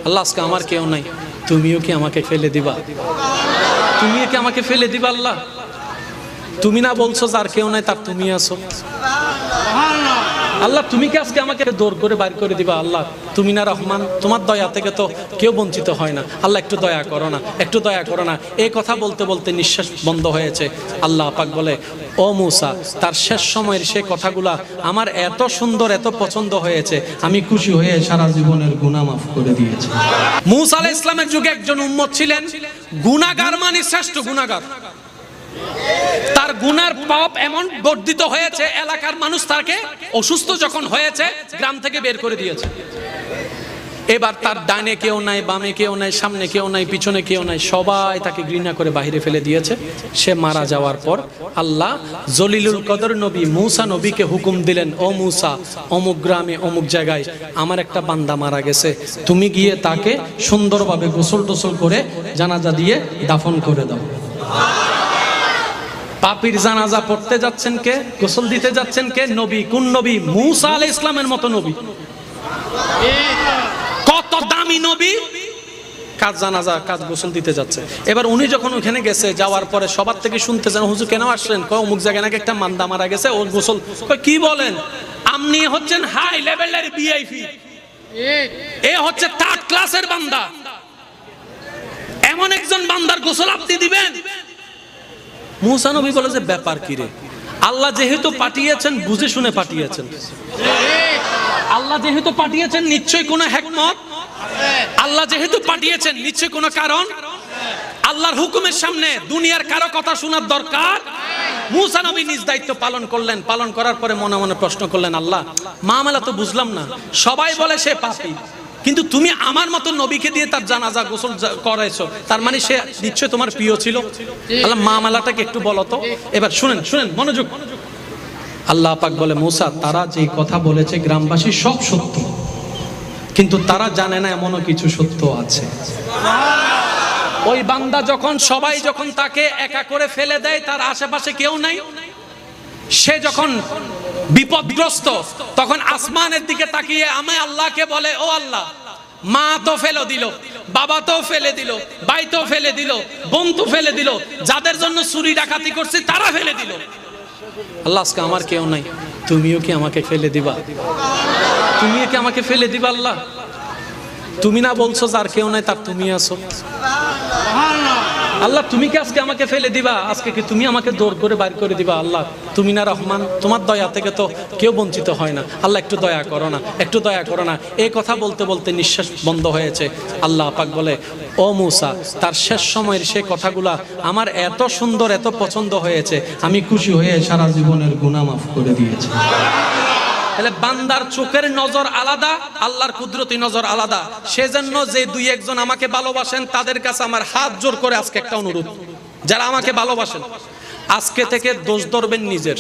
আল্লাহ আজকে আমার কেউ নাই, তুমিও কি আমাকে ফেলে দিবা? তুমিও কি আমাকে ফেলে দিবা? আল্লাহ তুমি না বলছো যার কেউ নাই তার তুমি আছো। আল্লাহ তুমি কি আজকে আমাকে দৌড় করে বাইর করে দিবা? আল্লাহ তুমি না রহমান, তোমার দয়া থেকে তো কেউ বঞ্চিত হয় না। আল্লাহ একটু দয়া করো না, একটু দয়া করো না। এই কথা বলতে বলতে নিঃশ্বাস বন্ধ হয়েছে। আল্লাহ পাক বলে, ও মূসা, তার শেষ সময়ের সে কথাগুলা আমার এত সুন্দর, এত পছন্দ হয়েছে, আমি খুশি হয়ে সারা জীবনের গুনাহ মাফ করে দিয়েছি। মূসা আলাইহিস সালামের যুগে একজন উম্মত ছিলেন গুনাহগার, মানে শ্রেষ্ঠ গুনাহগার। তার গুনার পাপ এমন বর্ধিত হয়েছে, এলাকার মানুষ তাকে অসুস্থ যখন হয়েছে গ্রাম থেকে বের করে দিয়েছে। এবার তার ডানে কেউ নাই, বামে কেউ নাই, সামনে কেউ নাই, পিছনে কেউ নাই, সবাই তাকে ঘৃণা করে বাইরে ফেলে দিয়েছে। সে মারা যাওয়ার পর আল্লাহ জলিলুল কদর নবী মূসা নবীকে হুকুম দিলেন, ও মূসা, অমুক গ্রামে অমুক জায়গায় আমার একটা বান্দা মারা গেছে, তুমি গিয়ে তাকে সুন্দরভাবে গোসল টোসল করে জানাজা দিয়ে দাফন করে দাও। পাপীর জানাজা পড়তে যাচ্ছেন কে? গোসল দিতে যাচ্ছেন কে? নবী। কোন নবী? মূসা আলাইহিস সালামের মতো নবী। কত দামি নবী, কাজ জানাজা, কাজ গোসল দিতে যাচ্ছে। এবার উনি যখন ওখানে গেছে, যাওয়ার পরে সবার থেকে শুনতেছেন, হুজুর কেন আসলেন? কয় অমুক জায়গায় নাকি একটা মান্দা মারা গেছে, ওর গোসল। কয় কি বলেন? আপনি হচ্ছেন হাই লেভেলের ভিআইপি, এ হচ্ছে থার্ড ক্লাসের বান্দা, এমন একজন বান্দার গোসল আপনি দিবেন? মূসা নবী বলে যে ব্যাপার কি রে? আল্লাহ যেহেতু পাঠিয়েছেন বুঝে শুনে পাঠিয়েছেন। আল্লাহ যেহেতু পাঠিয়েছেন নিশ্চয়ই কোনো হিকমত, আল্লাহ যেহেতু পাঠিয়েছেন নিশ্চয়ই কোনো কারণ। আল্লাহর হুকুমের সামনে দুনিয়ার কারো কথা শোনার দরকার। মূসা নবী নিজ দায়িত্ব পালন করলেন। পালন করার পরে মনে মনে প্রশ্ন করলেন, আল্লাহ মামলা তো বুঝলাম না, সবাই বলে সে পাপী, কিন্তু তুমি আমার মতো নবীকে দিয়ে তার জানাজা গোসল করাইছো, তার মানে সে নিশ্চয় তোমার প্রিয় ছিল। আল্লাহ মামলাটাকে একটু বলো তো। এবার শুনেন, শুনেন মনোযোগ। আল্লাহ পাক বলে, মূসা, তারা যে কথা বলেছে গ্রামবাসী সব সত্য, কিন্তু তারা জানে না এমনও কিছু সত্য আছে। ওই বান্দা যখন, সবাই যখন তাকে একা করে ফেলে দেয়, তার আশেপাশে কেউ নাই, সে যখন বিপদগ্রস্ত, তখন আসমানের দিকে তাকিয়ে আমি আল্লাহকে বলে, ও আল্লাহ, মা তো ফেলে দিল, বাবা তো ফেলে দিল, ভাই তো ফেলে দিল, বোন তো ফেলে দিল, যাদের জন্য চুরি ডাকাতি করছি তারা ফেলে দিল। আল্লাহ আজকে আমার কেউ নাই, তুমিও কি আমাকে ফেলে দিবা? তুমিও কি আমাকে ফেলে দিবা? আল্লাহ তুমি না বলছো যার কেউ নাই তার তুমি আছো। আল্লাহ তুমি কি আজকে আমাকে ফেলে দিবা? আজকে কি তুমি আমাকে দৌড় করে বাইর করে দিবা? আল্লাহ তুমি না রহমান, তোমার দয়া থেকে তো কেউ বঞ্চিত হয় না। আল্লাহ একটু দয়া করো না, একটু দয়া করো না। এই কথা বলতে বলতে নিঃশ্বাস বন্ধ হয়েছে। আল্লাহ পাক বলে, ও মূসা, তার শেষ সময়ের সে কথাগুলা আমার এত সুন্দর, এত পছন্দ হয়েছে, আমি খুশি হয়ে সারা জীবনের গুনাহ মাফ করে দিয়েছি। তাহলে বান্দার চোখের নজর আলাদা, আল্লাহর কুদরতি নজর আলাদা। সেজন্য যে দুই একজন আমাকে ভালোবাসেন তাদের কাছে আমার হাত জোর করে আজকে একটা অনুরোধ, যারা আমাকে ভালোবাসেন, আজকে থেকে দোষ ধরবেন নিজের,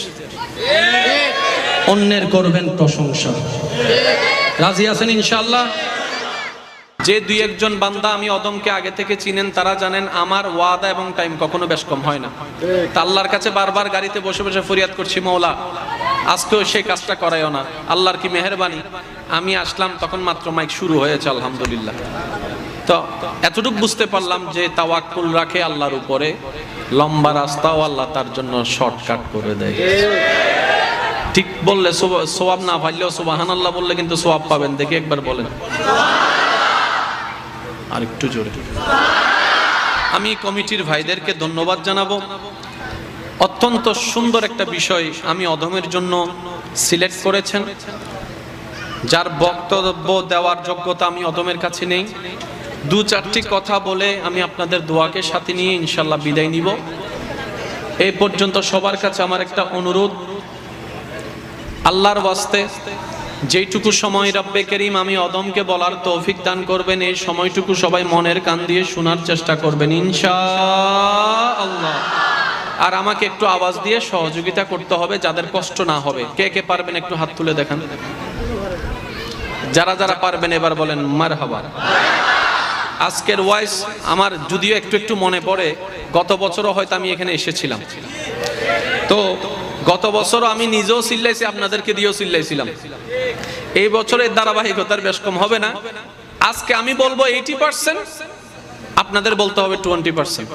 অন্যের করবেন প্রশংসা। রাজি আছেন ইনশাআল্লাহ? যে দুই একজন বান্দা আমি অদমকে আগে থেকে চিনেন, তারা জানেন আমার ওয়াদা এবং টাইম কখনো বেশ কম হয় না। তা আল্লাহর কাছে বারবার গাড়িতে বসে বসে ফরিয়াদ করছি, মওলা আজকেও সেই কাজটা করাইও না। আল্লাহর কি মেহেরবানি, আমি আসলাম তখন মাত্র মাইক শুরু হয়েছে, আলহামদুলিল্লাহ। তো এতটুকু বুঝতে পারলাম যে তাওয়াক্কুল রাখে আল্লাহর উপরে, লম্বা রাস্তাও আল্লাহ তার জন্য শর্টকাট করে দেয়। ঠিক বললে সওয়াব না পাইলেও সুবহানাল্লাহ বললে কিন্তু সওয়াব পাবেন। দেখি একবার বলেন আর একটু জোরে। আমি কমিটির ভাইদেরকে ধন্যবাদ জানাবো। অত্যন্ত সুন্দর একটা বিষয় আমি অদমের জন্য সিলেক্ট করেছেন, যার বক্তব্য দেওয়ার যোগ্যতা আমি অদমের কাছে নেই। দু চারটি কথা বলে আমি আপনাদের দোয়াকে সাথে নিয়ে ইনশাল্লাহ বিদায় নিব। এই পর্যন্ত সবার কাছে আমার একটা অনুরোধ, আল্লাহর ওয়াস্তে যেইটুকু সময় রব্বে করিম আমি অদমকে বলার তৌফিক দান করবেন, এই সময়টুকু সবাই মনের কান দিয়ে শোনার চেষ্টা করবেন ইনশাআল্লাহ। আর আমাকে একটু আওয়াজ দিয়ে সহযোগিতা করতে হবে, যাদের কষ্ট না হবে। কে কে পারবেন একটু হাত তুলে দেখান। যারা যারা পারবেন এবার বলেন মারহাবা। আজকের ওয়াইস আমার যদিও একটু একটু মনে পড়ে, গত বছরও হয়তো আমি এখানে এসেছিলাম। তো গত বছরও আমি নিজেও চিল্লাইছি, আপনাদেরকে দিয়েও চিল্লাইছিলাম। এই বছরের ধারাবাহিকতার বেশ কম হবে না, আজকে আমি বলবো 80%, আপনাদের বলতে হবে 20%।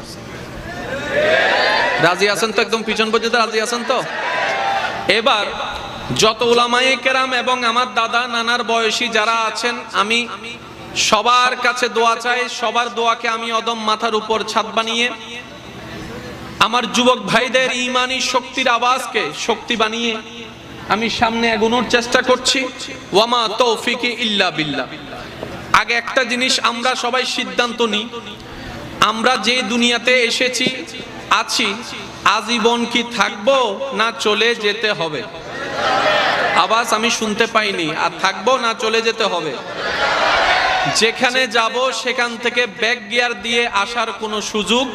রাজি আছেন তো? একদম পিছন পর্যন্ত রাজি আছেন তো? এবার যত উলামায়ে কেরাম এবং আমার দাদা নানার বয়সী যারা আছেন, আমি সবার কাছে দোয়া চাই। সবার দোয়াকে আমি অদম মাথার উপর ছাদ বানিয়ে আমার যুবক ভাইদের ঈমানি শক্তির আওয়াজকে শক্তি বানিয়ে আমি সামনে এগোনোর চেষ্টা করছি। ওয়ামা তৌফিকি ইল্লা বিল্লাহ। আগে একটা জিনিস আমরা সবাই সিদ্ধান্ত নিই, আমরা যে দুনিয়াতে এসেছি আছি, আজীবন কি থাকবো না চলে যেতে হবে? আওয়াজ আমি শুনতে পাইনি। আর থাকবো না চলে যেতে হবে? যেখানে যাব সেখান থেকে ব্যাক গিয়ার দিয়ে আসার কোনো সুযোগ,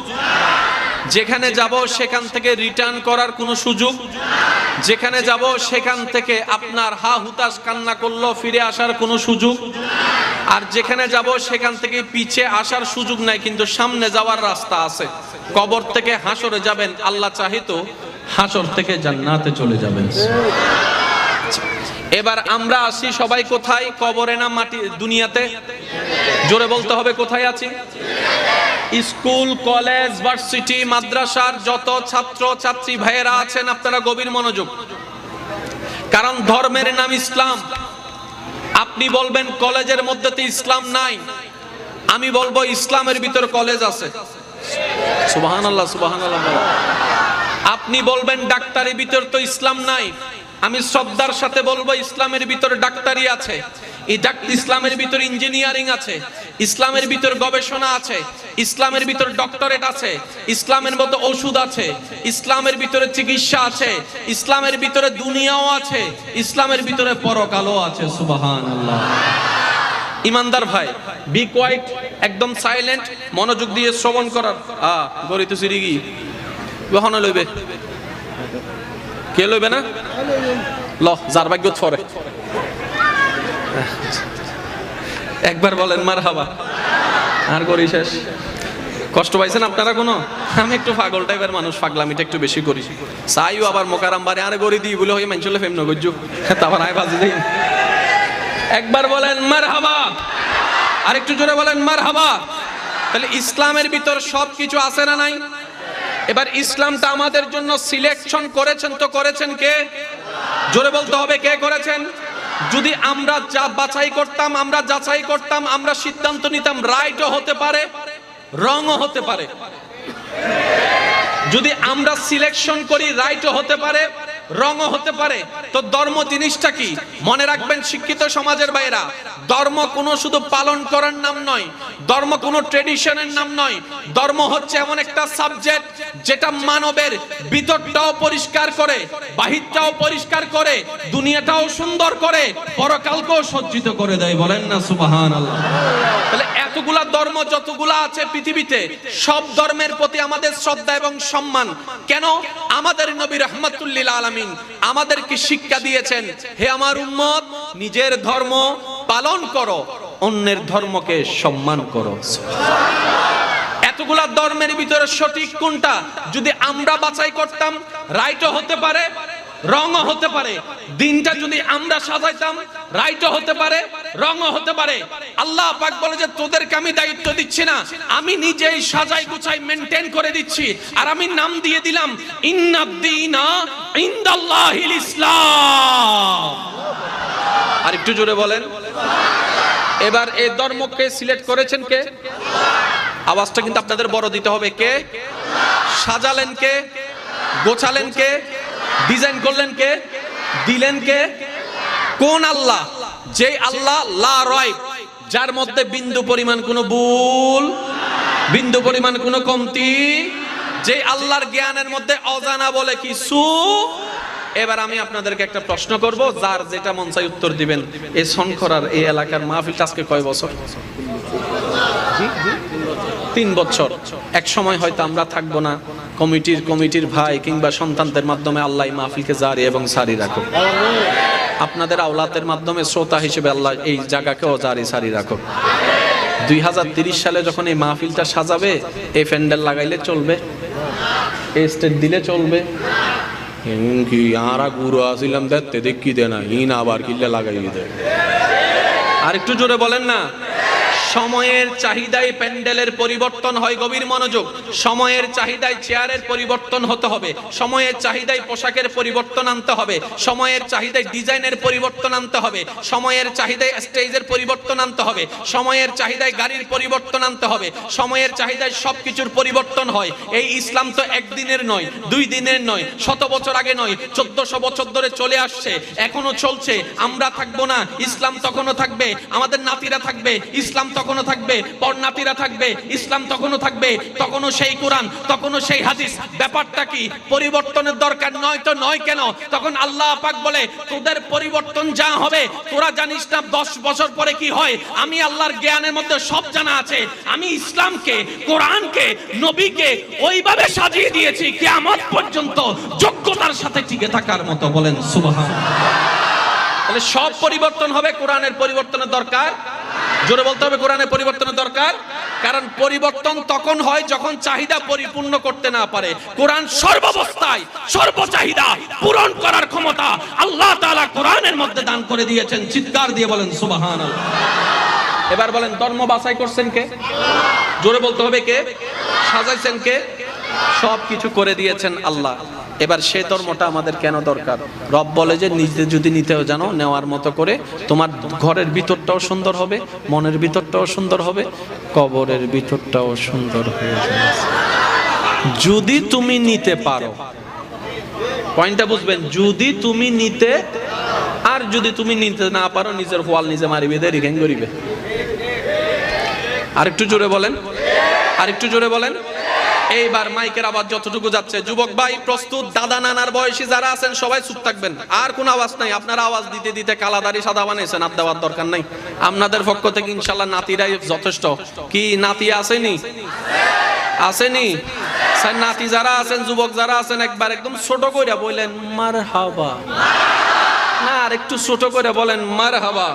যেখানে যাব সেখান থেকে রিটার্ন করার কোনো সুযোগ, যেখানে যাব সেখান থেকে আপনার হা হুতাশ কান্না করলো ফিরে আসার কোনো সুযোগ, আর যেখানে যাব সেখান থেকে পিছে আসার সুযোগ নাই, কিন্তু সামনে যাওয়ার রাস্তা আছে। কবর থেকে হাসরে যাবেন, আল্লাহ চাহে তো হাসর থেকে জান্নাতে চলে যাবেন। এবার আমরা আসি সবাই কোথায়? কবরে না মাটি দুনিয়াতে? জোরে বলতে হবে, কোথায় আছি? স্কুল, কলেজ, ভার্সিটি, মাদ্রাসার যত ছাত্র ছাত্রী ভাইয়েরা আছেন, আপনারা গভীর মনোযোগ, কারণ ধর্মের নাম ইসলাম। আপনি বলবেন কলেজের মধ্যে তো ইসলাম নাই, আমি বলবো ইসলামের ভিতর কলেজ আছে। সুবহানাল্লাহ, সুবহানাল্লাহ। আপনি বলবেন ডাক্তারের ভিতর তো ইসলাম নাই, আমি শ্রদ্ধার সাথে বলবো ইসলামের ভিতর ডাক্তারি আছে, ইসলামের ভিতর ইঞ্জিনিয়ারিং আছে, ইসলামের ভিতর গবেষণা আছে, ইসলামের ভিতর ডক্টরেট আছে, ইসলামের মতো ওষুধ আছে, ইসলামের ভিতরে চিকিৎসা আছে, ইসলামের ভিতরে দুনিয়াও আছে, ইসলামের ভিতরে পরকালও আছে। সুবহানাল্লাহ। ইমানদার ভাই, বি কোয়াইট, একদম সাইলেন্ট, মনোযোগ দিয়ে শ্রবণ করার। গরিত সিরিগি কখন লইবে? কে লইবে না? ল যার ভাগ্যত ফরে। একবার বলেন মারহাবা। আর করি শেষ। কষ্ট পাইছেন আপনারা কোনো? আমি একটু পাগল টাইপের মানুষ, পাগলামিটা একটু বেশি করি। চাইও আবার মোকারাম বারে আরে গড়ি দিই বলে হয়ে মেনচলে ফেম নগজ্জু, তারপর আয় বাজি দিই। একবার বলেন মারহাবা, আর একটু জোরে বলেন মারহাবা। তাহলে ইসলামের ভিতর সব কিছু আছে না নাই? এবার ইসলামটা আমাদের জন্য সিলেকশন করেছেন তো করেছেন কে? জোরে বলতে হবে, কে করেছেন? যদি আমরা যা বাছাই করতাম, আমরা যাচাই করতাম, আমরা সিদ্ধান্ত নিতাম, রাইটও হতে পারে, রংও হতে পারে। যদি আমরা সিলেকশন করি, রাইটও হতে পারে, রংও হতে পারে। তো ধর্ম জিনিসটা কি? মনে রাখবেন শিক্ষিত সমাজের বাইরা, ধর্ম কোনো শুধু পালন করার নাম নয়, ধর্ম কোনো ট্রেডিশনের নাম নয়। ধর্ম হচ্ছে এমন একটা সাবজেক্ট যেটা মানবের ভিতরটাও পরিষ্কার করে, বাহিরটাও পরিষ্কার করে, দুনিয়াটাও সুন্দর করে, পরকালকেও সজ্জিত করে দেয়। বলেন না সুবহানাল্লাহ। তাহলে এতগুলা ধর্ম যতগুলা আছে পৃথিবীতে, সব ধর্মের প্রতি আমাদের শ্রদ্ধা এবং সম্মান। কেন? আমাদের নবী রাহমাতুল লিল আলামিন আমাদেরকে শিক্ষা দিয়েছেন, হে আমার উম্মত, নিজের ধর্ম পালন করো, অন্যের ধর্মকে সম্মান করো। এতগুলা ধর্মের ভিতরে সঠিক কোনটা যদি আমরা বাছাই করতাম, রাইটও হতে পারে, রংও হতে পারে। দিনটা যদি আমরা সাজাইতাম, রাইটও হতে পারে, রংও হতে পারে। আল্লাহ পাক বলে যে তোদেরকে আমি দায়িত্ব দিচ্ছি না, আমি নিজেই সাজাই গুছাই মেইনটেইন করে দিচ্ছি। আর আমি নাম দিয়ে দিলাম ইন্নাদ-দীনা ইনদাল্লাহিল ইসলাম। আর একটু জোরে বলেন। এবার এই ধর্মকে সিলেক্ট করেছেন কে? আওয়াজটা কিন্তু আপনাদের বড় দিতে হবে। কে সাজালেন? কে গোছালেন? কে ডিজাইন করলেন? কে দিলেন? কে? কোন আল্লাহ? যে আল্লাহ লা রাইব, যার মধ্যে বিন্দু পরিমাণ কোনো ভুল, বিন্দু পরিমাণ কোনো কমতি, যে আল্লাহর জ্ঞানের মধ্যে অজানা বলে কিছু। এবার আমি আপনাদেরকে একটা প্রশ্ন করব, যার যেটা মন চাই উত্তর দিবেন। এই শঙ্করার এই এলাকার মাহফিলটা আজকে কয় বছর? 3 বছর। এক সময় হয়তো আমরা থাকবো না, কমিটির ভাই কিংবা সন্তানদের মাধ্যমে আল্লাহ মাহফিলকে জারি এবং সারি রাখুক। আপনাদের আওলাদের মাধ্যমে শ্রোতা হিসেবে আল্লাহ এই জায়গাকেও জারি সারি রাখুক। 2030 সালে যখন এই মাহফিলটা সাজাবে, এই প্যান্ডেল লাগাইলে চলবে? এই স্টেজ দিলে চলবে? কি আরা গুরু আসিলাম দেখতে দেখি দে না, ইন আবার কিল্লে লাগাই দে। আর একটু জোরে বলেন না। সময়ের চাহিদায় প্যান্ডেলের পরিবর্তন হয়, গভীর মনোযোগ। সময়ের চাহিদায় চেয়ারের পরিবর্তন হতে হবে, সময়ের চাহিদায় পোশাকের পরিবর্তন আনতে হবে, সময়ের চাহিদায় ডিজাইনের পরিবর্তন আনতে হবে, সময়ের চাহিদায় স্টেজের পরিবর্তন আনতে হবে, সময়ের চাহিদায় গাড়ির পরিবর্তন আনতে হবে, সময়ের চাহিদায় সবকিছুর পরিবর্তন হয়। এই ইসলাম তো একদিনের নয়, 2 দিনের নয়, 100 বছর আগে নয়, 1400 বছর ধরে চলে আসছে, এখনো চলছে। আমরা থাকবো না, ইসলাম তখনও থাকবে, আমাদের নাতিরা থাকবে, ইসলাম তখনও থাকবে, পরনাতিরা থাকবে, ইসলাম তখনও থাকবে, তখনও সেই কোরআন, তখনও সেই হাদিস। ব্যাপারটা কি? পরিবর্তনের দরকার নয় তো নয় কেন? তখন আল্লাহ পাক বলে তোদের পরিবর্তন যা হবে তোরা জানিস না 10 বছর পরে কি হয়। আমি আল্লাহর জ্ঞানের মধ্যে সব জানা আছে। আমি ইসলামকে, কোরআনকে, নবীকে ওইভাবে সাজিয়ে দিয়েছি কিয়ামত পর্যন্ত যোগ্যতার সাথে টিকে থাকার মতো। বলেন সুবহানাল্লাহ। তাহলে সব পরিবর্তন হবে, কোরআনের পরিবর্তনের দরকার। জোরে বলতে হবে, কোরআনের পরিবর্তনের দরকার। কারণ পরিবর্তন তখন হয় যখন চাহিদা পরিপূর্ণ করতে না পারে। কোরআন সর্বাবস্থায় সর্বচাহিদা পূরণ করার ক্ষমতা আল্লাহ তাআলা কোরআনের মধ্যে দান করে দিয়েছেন। চিৎকার দিয়ে বলেন সুবহানাল্লাহ। এবার বলেন ধর্ম বাছাই করছেন কে? জোরে বলতে হবে কে? সাজাইছেন কে? সব কিছু করে দিয়েছেন আল্লাহ। এবার সে ধর্মটা আমাদের কেন দরকার? রব বলে যে নিজে যদি নিতেও জানো, নেওয়ার মতো করে তোমার ঘরের ভিতরটাও সুন্দর হবে, মনের ভিতরটাও সুন্দর হবে, কবরের ভিতরটাও সুন্দর হয়ে যাবে যদি তুমি নিতে পারো। পয়েন্টটা বুঝবেন, যদি তুমি নিতে, আর যদি তুমি নিতে না পারো নিজের হোয়াল নিজে মারিবে, দেরি ঘেং করিবে। আরেকটু জোরে বলেন, আরেকটু জোরে বলেন। এইবার মাইকের আওয়াজ যতটুকু যাচ্ছে, যুবক ভাই প্রস্তুত? দাদা নানার বয়সী যারা আছেন সবাই চুপ থাকবেন, আর কোনো আওয়াজ নাই। আপনারা আওয়াজ দিতে দিতে কালাদারি সাদা বানাইছেন, আর দেওয়ার দরকার নাই। আপনাদের পক্ষ থেকে ইনশাল্লাহ নাতিরাই যথেষ্ট। কি নাতি আসেনি? আসেনি? স্যার নাতি যারা আছেন, যুবক যারা আছেন, একবার একদম ছোট করে বললেন মারহাবা। না, আর একটু ছোট করে বলেন মারহাবা।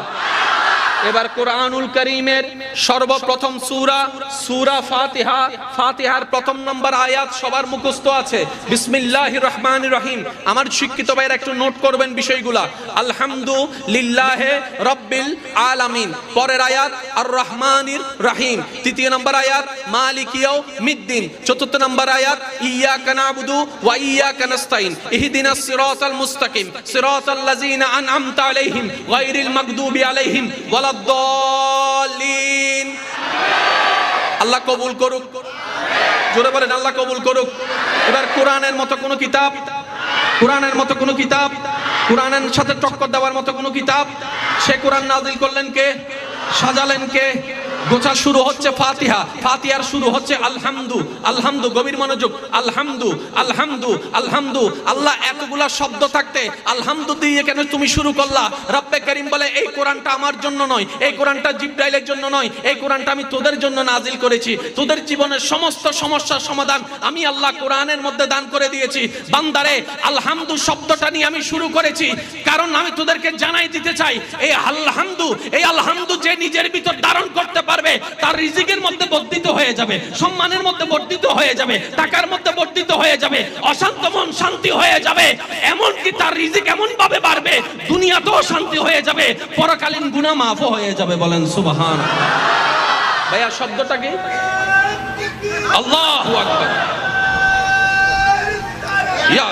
এবার কোরআনুল কারীমের সর্বপ্রথম সূরা, সূরা ফাতিহা। ফাতিহার প্রথম নম্বর আয়াত সবার মুখস্থ আছে, বিসমিল্লাহির রহমানির রহিম। আমার শিক্ষিত ভাইরা একটু নোট করবেন বিষয়গুলা। আলহামদুলিল্লাহি রাব্বিল আলামিন। পরের আয়াত আর রহমানির রহিম। তৃতীয় নম্বর আয়াত মালিকি ইয়াউমিদ্দিন। চতুর্থ নম্বর আয়াত ইয়্যাকা না'বুদু ওয়া ইয়্যাকা নাস্তাইন ইহদিনাস সিরাতাল মুস্তাকিম সিরাতাল লাযিনা আন'আমতা আলাইহিম গায়রিল মাগদুবি আলাইহিম ওয়ালাদ-দাল্লিন। আল্লাহ কবুল করুক। জোরে বলেন আল্লাহ কবুল করুক। এবার কোরআনের মতো কোন কিতাব, কোরআনের মতো কোন কিতাব, কোরআনের সাথে টক্কর দেওয়ার মতো কোন কিতাব, সে কোরআন নাযিল করলেন কে? সাজালেন কে? গোছা শুরু হচ্ছে ফাতিহা, ফাতিহার শুরু হচ্ছে আলহামদু। আলহামদু, গভীর মনোযোগ। আলহামদু, আলহামদু, আলহামদু। আল্লাহ এতগুলা শব্দ থাকতে আলহামদু দিয়ে কেন তুমি শুরু করলা? রব্বে কারীম বলে এই কোরআনটা আমার জন্য নয়, এই কোরআনটা জিবরাইলের জন্য নয়, এই কোরআনটা আমি তোদের জন্য নাজিল করেছি। তোদের জীবনের সমস্ত সমস্যার সমাধান আমি আল্লাহ কোরআনের মধ্যে দান করে দিয়েছি। বান্দারে, আলহামদু শব্দটা নিয়ে আমি শুরু করেছি কারণ আমি তোদেরকে জানাই দিতে চাই, এই আলহামদু, এই আলহামদু যে নিজের ভিতর ধারণ করতে পারবে তার রিজিকের মধ্যে বর্ধিত হয়ে যাবে, সম্মানের মধ্যে বর্ধিত হয়ে যাবে, টাকার মধ্যে বর্ধিত হয়ে যাবে, অশান্ত মন শান্তি হয়ে যাবে, এমনকি তার রিজিক এমন ভাবে বাড়বে দুনিয়াতেও শান্তি হয়ে যাবে, পরকালীন গুনাহ মাফও হয়ে যাবে। বলেন সুবহানাল্লাহ। ভাইয়া শব্দটা কি? আল্লাহু আকবার। ইয়া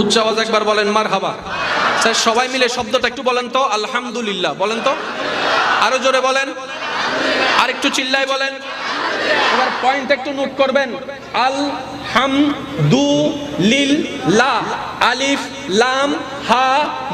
উচ্চ আওয়াজ একবার বলেন মারহাবা। স্যার সবাই মিলে শব্দটা একটু বলেন তো, আলহামদুলিল্লাহ বলেন তো, আরো জোরে বলেন, আর একটু চিল্লায় বলেন। এবার পয়েন্ট একটু নোট করবেন। আলহামদুলিল্লাহ, আলিফ লাম হা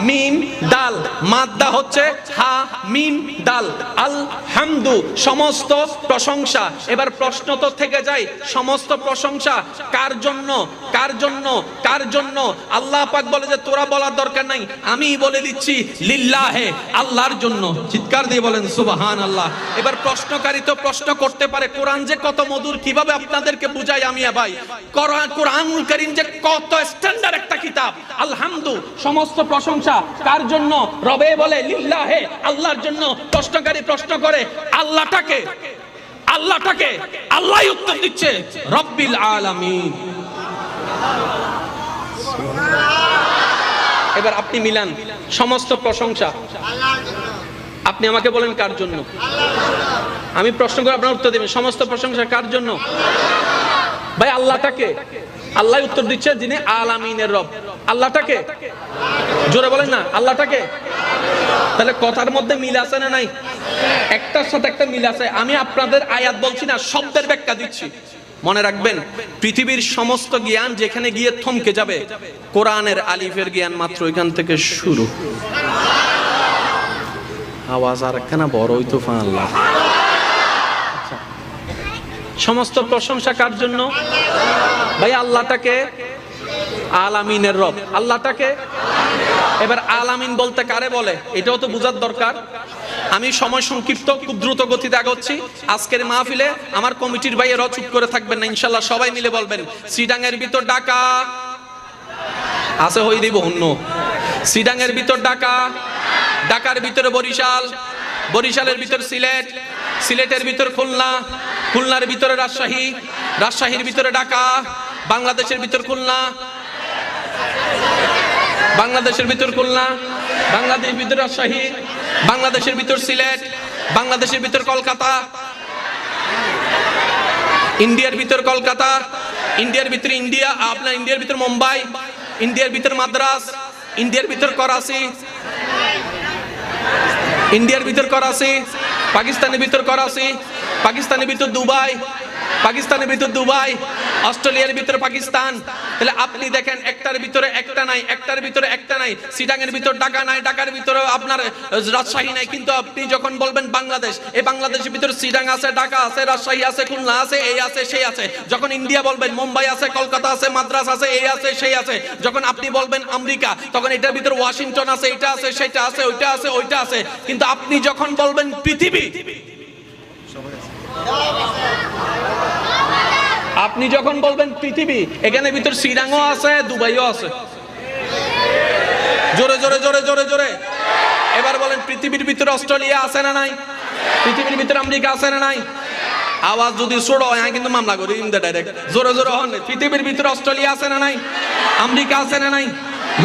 মিম দাল, মাদ্দা হচ্ছে হা মিম দাল। আলহামদু, সমস্ত প্রশংসা। এবার প্রশ্ন তো থেকে যায়, সমস্ত প্রশংসা কার জন্য? কার জন্য? কার জন্য? আল্লাহ পাক বলে যে তোরা বলার দরকার নাই, আমি বলে দিচ্ছি, লিল্লাহে, আল্লাহর জন্য। চিৎকার দিয়ে বলেন সুবহানাল্লাহ। এবার প্রশ্নকারী তো প্রশ্ন করতে পারে, কোরআন যে কত মধুর, কিভাবে আপনাদেরকে বুঝাই আমি ভাই। কোরআনুল কারীম যে কত স্ট্যান্ডার্ড একটা কিতাব। আলহামদু, সমস্ত প্রশংসা কার জন্য? রবে বলে লিল্লাহে, আল্লাহর জন্য। প্রশ্নকারী প্রশ্ন করে আল্লাহটাকে, আল্লাহটাকে? আল্লাহই উত্তর দিচ্ছে রব্বিল আলামিন। এবার আপনি মিলান, সমস্ত প্রশংসা আপনি আমাকে বলেন কার জন্য? আমি প্রশ্ন করে আপনার উত্তর দেবেন, সমস্ত প্রশংসা কার জন্য? ভাই আল্লাহটাকে? আল্লাহ উত্তর দিচ্ছে যিনি আলামিনের রব। আল্লাহটাকে জোরে বলেন না, আল্লাহটাকে। তাহলে কথার মধ্যে মিল আছে না নাই? একটার সাথে একটা মিল আছে। আমি আপনাদের আয়াত বলছি না, শব্দের ব্যাখ্যা দিচ্ছি। মনে রাখবেন, পৃথিবীর সমস্ত জ্ঞান যেখানে গিয়ে থমকে যাবে, কোরআনের আলিফের জ্ঞান মাত্র এখান থেকে শুরু। আওয়াজ আর একখানা বড়ই তুফান। আল্লাহ সমস্ত প্রশংসা কার জন্য? ভাই আল্লাহটাকে আলামিনের রব। আল্লাহটাকে এবার আলামিন বলতে কারে বলে এটাও তো বোঝার দরকার। আমি সময় সংক্ষিপ্ত, খুব দ্রুত গতিতে আগাচ্ছি। আজকের মাহফিলে আমার কমিটির ভাইয়েরা চুপ করে থাকবেন না, ইনশাল্লাহ সবাই মিলে বলবেন সিডাঙের ভিতর ঢাকা আছে, হই দিব অন্য। সিডাঙের ভিতর ঢাকা, ঢাকার ভিতরে বরিশাল, বরিশালের ভিতর সিলেট, সিলেটের ভিতর খুলনা, খুলনার ভিতরে রাজশাহী, রাজশাহীর ভিতরে ঢাকা, বাংলাদেশের ভিতর খুলনা, বাংলাদেশের ভিতর খুলনা, বাংলাদেশের ভিতর রাজশাহী, বাংলাদেশের ভিতর সিলেট, বাংলাদেশের ভিতর কলকাতা, ইন্ডিয়ার ভিতর কলকাতা, ইন্ডিয়ার ভিতর ইন্ডিয়া, আপনার ইন্ডিয়ার ভিতর মুম্বাই, ইন্ডিয়ার ভিতর মাদ্রাস, ইন্ডিয়ার ভিতর করাচি, ইন্ডিয়ার ভিতর করাচি, পাকিস্তানের ভিতর করাচি, পাকিস্তানের ভিতর দুবাই, পাকিস্তানের ভিতর দুবাই, অস্ট্রেলিয়ার ভিতরে পাকিস্তান। তাহলে আপনি দেখেন একটার ভিতরে একটা নাই, একটার ভিতরে একটা নাই। সিডাঙের ভিতর ঢাকা নাই, ঢাকার ভিতরে আপনার রাজশাহী নাই। কিন্তু আপনি যখন বলবেন বাংলাদেশ, এই বাংলাদেশের ভিতরে সিডাং আছে, ঢাকা আছে, রাজশাহী আছে, খুলনা আছে, এই আছে সেই আছে। যখন ইন্ডিয়া বলবেন মুম্বাই আছে, কলকাতা আছে, মাদ্রাস আছে, এই আছে সেই আছে। যখন আপনি বলবেন আমেরিকা, তখন এটার ভিতরে ওয়াশিংটন আছে, এটা আছে সেটা আছে, ওইটা আছে ওইটা আছে। কিন্তু আপনি যখন বলবেন পৃথিবী, আপনি যখন বলবেন পৃথিবী, এখানে ভিতর সিডাংও আছে, দুবাইও আছে। জোরে জোরে জোরে জোরে জোরে এবার বলেন পৃথিবীর ভিতরে অস্ট্রেলিয়া আছে না নাই? পৃথিবীর ভিতরে আমেরিকা আছে না নাই? আওয়াজ যদি ছোট হয় আমি কিন্তু মামলা করি ডাইরেক্ট। জোরে জোরে হন। পৃথিবীর ভিতরে অস্ট্রেলিয়া আছে না নাই? আমেরিকা আছে না নাই?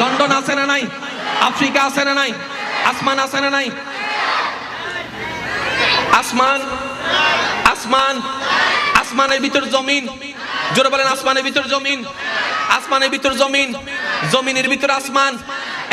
লন্ডন আছে না নাই? আফ্রিকা আছে না নাই? আসমান আছে না নাই? আসমান, আসমান, আসমানের ভিতর জমিন। জোরে বলেন আসমানের ভিতর জমিন, আসমানের ভিতর জমিন, জমিনের ভিতর আসমান।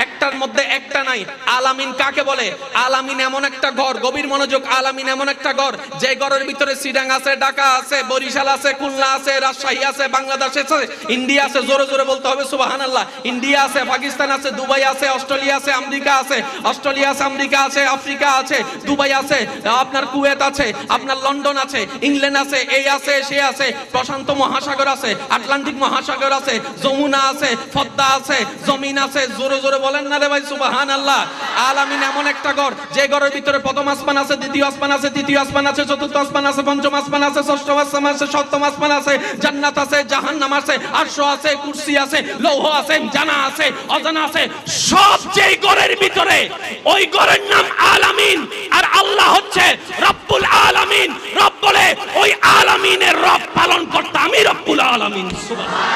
একটার মধ্যে একটা নাই। আলামিন কাকে বলে? আলামিন এমন একটা ঘর, গভীর মনোযোগ। আলামিন এমন একটা ঘর যে ঘরের ভিতরে সিডাং আছে, ঢাকা আছে, বরিশাল আছে, খুলনা আছে, রাজশাহী আছে, বাংলাদেশ আছে, ইন্ডিয়া আছে। জোরে জোরে বলতে হবে সুবহানাল্লাহ। ইন্ডিয়া আছে, পাকিস্তান আছে, দুবাই আছে, অস্ট্রেলিয়া আছে, আমেরিকা আছে, অস্ট্রেলিয়া আছে, আমেরিকা আছে, আফ্রিকা আছে, দুবাই আছে, আপনার কুয়েত আছে, আপনার লন্ডন আছে, ইংল্যান্ড আছে, এই আছে সে আছে, প্রশান্ত মহাসাগর আছে, আটলান্টিক মহাসাগর আছে, যমুনা আছে, পদ্মা আছে, জমিন আছে। জোরে জোরে বলেন না রে ভাই সুবহানাল্লাহ। আলামিন এমন একটা ঘর যে ঘরের ভিতরে প্রথম আসমান আছে, দ্বিতীয় আসমান আছে, তৃতীয় আসমান আছে, চতুর্থ আসমান আছে, পঞ্চম আসমান আছে, ষষ্ঠ আসমান আছে, সপ্তম আসমান আছে, জান্নাত আছে, জাহান্নাম আছে, আরশ আছে, কুরসি আছে, লৌহ আছে, জানা আছে, অজানা আছে। সব যেই ঘরের ভিতরে, ওই ঘরের নাম আলামিন। আর আল্লাহ হচ্ছে রব্বুল আলামিন। রব বলে ওই আলামিনের রব পালন করতে আমি রব্বুল আলামিন। সুবহানাল্লাহ।